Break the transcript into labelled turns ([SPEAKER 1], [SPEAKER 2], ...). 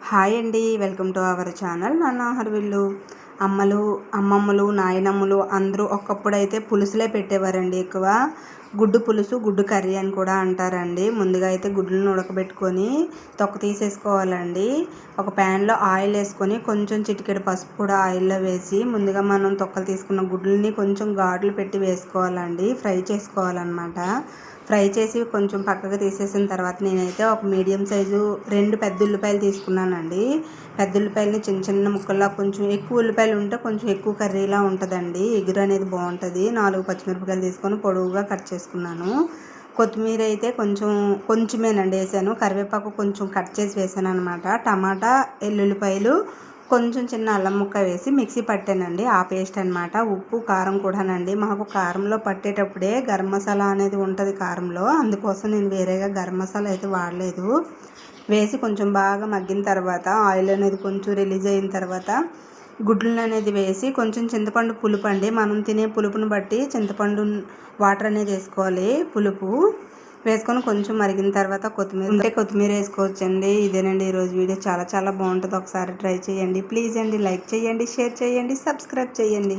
[SPEAKER 1] Hi అండి, welcome to our channel నాన్న హర్విల్లు. అమ్మమ్మలు నాయనమ్మలు అందరూ ఒకప్పుడైతే పులుసులే పెట్టేవారండి. ఎక్కువ గుడ్డు పులుసు, గుడ్డు కర్రీ అని కూడా అంటారండి. ముందుగా అయితే గుడ్లను ఉడకబెట్టుకొని తొక్క తీసేసుకోవాలండి. ఒక ప్యాన్లో ఆయిల్ వేసుకొని కొంచెం చిటికెడు పసుపు కూడా ఆయిల్లో వేసి ముందుగా మనం తొక్కలు తీసుకున్న గుడ్లని కొంచెం ఘాట్లు పెట్టి వేసుకోవాలండి. ఫ్రై చేసుకోవాలన్నమాట. ఫ్రై చేసి కొంచెం పక్కకు తీసేసిన తర్వాత నేనైతే ఒక మీడియం సైజు 2 పెద్ద ఉల్లిపాయలు తీసుకున్నానండి. పెద్ద ఉల్లిపాయలని చిన్న చిన్న ముక్కల్లా, కొంచెం ఎక్కువ ఉల్లిపాయలు ఉంటే కొంచెం ఎక్కువ కర్రీలా ఉంటుందండి, ఎగురు అనేది బాగుంటుంది. 4 పచ్చిమిరపకాయలు తీసుకొని పొడవుగా కట్ చేసుకున్నాను. కొత్తిమీర అయితే కొంచెమేనండి వేసాను. కరివేపాకు కొంచెం కట్ చేసి వేసాను అనమాట. టమాటా, ఎల్లుల్లిపాయలు, కొంచెం చిన్న అల్లం ముక్క వేసి మిక్సీ పట్టానండి. ఆ పేస్ట్ అనమాట. ఉప్పు, కారం కూడానండి. మాకు కారంలో పట్టేటప్పుడే గరం మసాలా అనేది ఉంటుంది కారంలో, అందుకోసం నేను వేరేగా గరం మసాలా అయితే వాడలేదు. వేసి కొంచెం బాగా మగ్గిన తర్వాత ఆయిల్ అనేది కొంచెం రిలీజ్ అయిన తర్వాత గుడ్లు అనేది వేసి కొంచెం చింతపండు పులుపు అండి, మనం తినే పులుపుని బట్టి చింతపండు వాటర్ అనేది వేసుకోవాలి. పులుపు వేసుకొని కొంచెం మరిగిన తర్వాత కొత్తిమీర వేసుకోవచ్చండి. ఇదేనండి ఈరోజు వీడియో. చాలా చాలా బాగుంటుంది. ఒకసారి ట్రై చేయండి ప్లీజ్ అండి. లైక్ చేయండి, షేర్ చేయండి, సబ్స్క్రైబ్ చేయండి.